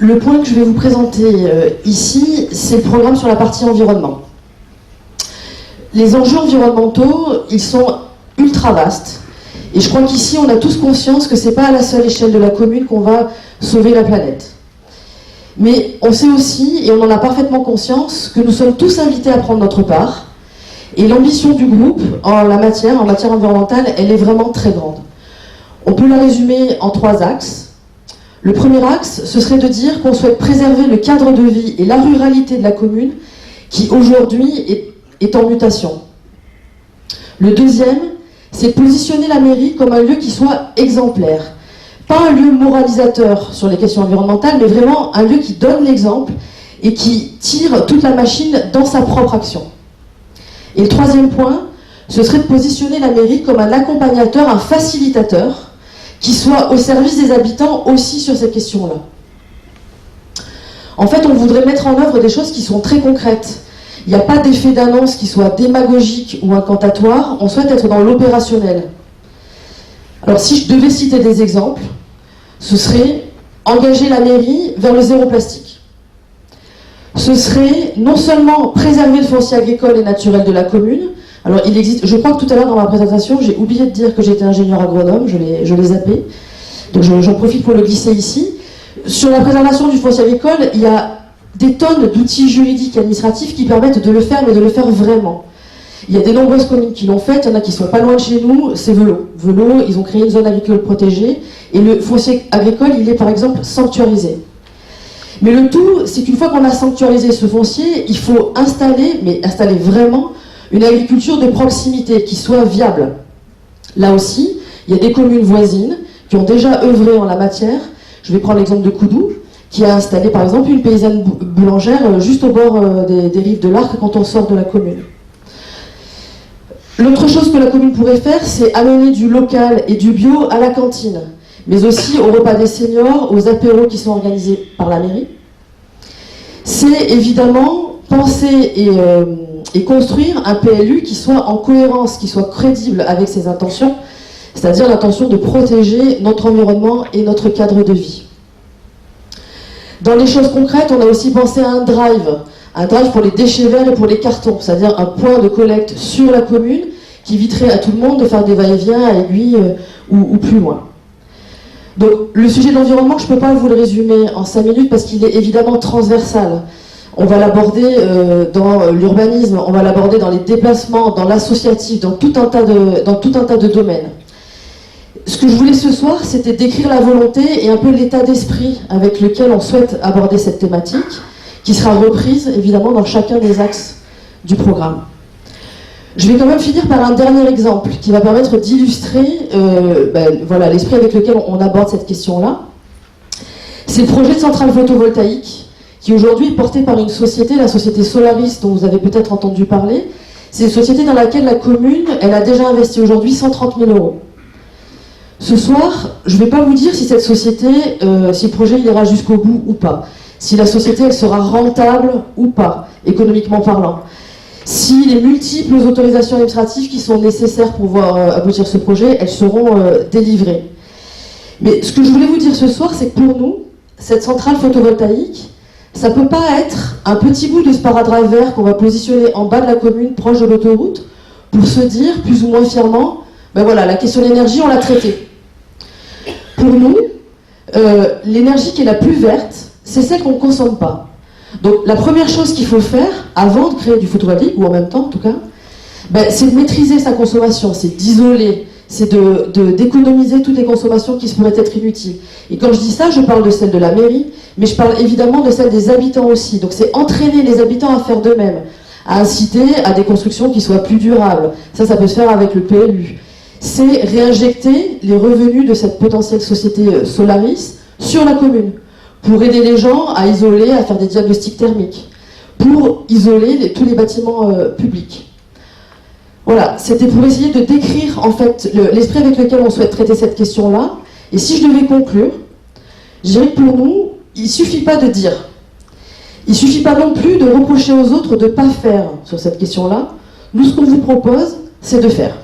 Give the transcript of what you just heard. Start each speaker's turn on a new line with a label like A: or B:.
A: Le point que je vais vous présenter ici, c'est le programme sur la partie environnement. Les enjeux environnementaux, ils sont ultra vastes. Et je crois qu'ici, on a tous conscience que ce n'est pas à la seule échelle de la commune qu'on va sauver la planète. Mais on sait aussi, et on en a parfaitement conscience, que nous sommes tous invités à prendre notre part. Et l'ambition du groupe en matière environnementale, elle est vraiment très grande. On peut la résumer en 3 axes. Le premier axe, ce serait de dire qu'on souhaite préserver le cadre de vie et la ruralité de la commune, qui aujourd'hui est en mutation. Le deuxième, c'est de positionner la mairie comme un lieu qui soit exemplaire. Pas un lieu moralisateur sur les questions environnementales, mais vraiment un lieu qui donne l'exemple et qui tire toute la machine dans sa propre action. Et le troisième point, ce serait de positionner la mairie comme un accompagnateur, un facilitateur, qui soit au service des habitants aussi sur ces questions-là. En fait, on voudrait mettre en œuvre des choses qui sont très concrètes. Il n'y a pas d'effet d'annonce qui soit démagogique ou incantatoire, on souhaite être dans l'opérationnel. Alors si je devais citer des exemples, ce serait engager la mairie vers le zéro plastique. Ce serait non seulement préserver le foncier agricole et naturel de la commune. Alors il existe, je crois que tout à l'heure dans ma présentation, j'ai oublié de dire que j'étais ingénieur agronome, je l'ai zappé. Donc j'en profite pour le glisser ici. Sur la préservation du foncier agricole, il y a des tonnes d'outils juridiques et administratifs qui permettent de le faire, mais de le faire vraiment. Il y a de nombreuses communes qui l'ont fait, il y en a qui sont pas loin de chez nous, c'est Velot. Velot, ils ont créé une zone agricole protégée, et le foncier agricole, il est par exemple sanctuarisé. Mais le tout, c'est qu'une fois qu'on a sanctuarisé ce foncier, il faut installer, mais installer vraiment, une agriculture de proximité qui soit viable. Là aussi, il y a des communes voisines qui ont déjà œuvré en la matière. Je vais prendre l'exemple de Coudou, qui a installé par exemple une paysanne boulangère juste au bord des rives de l'Arc quand on sort de la commune. L'autre chose que la commune pourrait faire, c'est amener du local et du bio à la cantine, mais aussi au repas des seniors, aux apéros qui sont organisés par la mairie. C'est évidemment penser et construire un PLU qui soit en cohérence, qui soit crédible avec ses intentions, c'est-à-dire l'intention de protéger notre environnement et notre cadre de vie. Dans les choses concrètes, on a aussi pensé à un drive pour les déchets verts et pour les cartons, c'est-à-dire un point de collecte sur la commune qui éviterait à tout le monde de faire des va-et-vient à Aiguille ou plus loin. Donc le sujet de l'environnement, je ne peux pas vous le résumer en 5 minutes parce qu'il est évidemment transversal. On va l'aborder dans l'urbanisme, on va l'aborder dans les déplacements, dans l'associatif, dans tout un tas de domaines. Ce que je voulais ce soir, c'était décrire la volonté et un peu l'état d'esprit avec lequel on souhaite aborder cette thématique, qui sera reprise évidemment dans chacun des axes du programme. Je vais quand même finir par un dernier exemple qui va permettre d'illustrer voilà, l'esprit avec lequel on aborde cette question-là. C'est le projet de centrale photovoltaïque qui aujourd'hui est porté par une société, la société Solaris, dont vous avez peut-être entendu parler. C'est une société dans laquelle la commune, elle a déjà investi aujourd'hui 130 000 €. Ce soir, je ne vais pas vous dire si cette société, si le projet il ira jusqu'au bout ou pas, si la société elle sera rentable ou pas, économiquement parlant, si les multiples autorisations administratives qui sont nécessaires pour pouvoir aboutir ce projet, elles seront délivrées. Mais ce que je voulais vous dire ce soir, c'est que pour nous, cette centrale photovoltaïque, ça ne peut pas être un petit bout de sparadrap vert qu'on va positionner en bas de la commune, proche de l'autoroute, pour se dire, plus ou moins fièrement, ben voilà, la question de l'énergie, on l'a traitée. Pour nous, l'énergie qui est la plus verte, c'est celle qu'on ne consomme pas. Donc la première chose qu'il faut faire, avant de créer du photovoltaïque, ou en même temps en tout cas, ben, c'est de maîtriser sa consommation, c'est d'isoler, c'est d'économiser toutes les consommations qui pourraient être inutiles. Et quand je dis ça, je parle de celle de la mairie, mais je parle évidemment de celle des habitants aussi. Donc c'est entraîner les habitants à faire d'eux-mêmes, à inciter à des constructions qui soient plus durables. Ça peut se faire avec le PLU. C'est réinjecter les revenus de cette potentielle société Solaris sur la commune, pour aider les gens à isoler, à faire des diagnostics thermiques, pour isoler tous les bâtiments publics. Voilà, c'était pour essayer de décrire en fait l'esprit avec lequel on souhaite traiter cette question-là. Et si je devais conclure, je dirais que pour nous, il ne suffit pas de dire. Il ne suffit pas non plus de reprocher aux autres de ne pas faire sur cette question-là. Nous, ce qu'on vous propose, c'est de faire.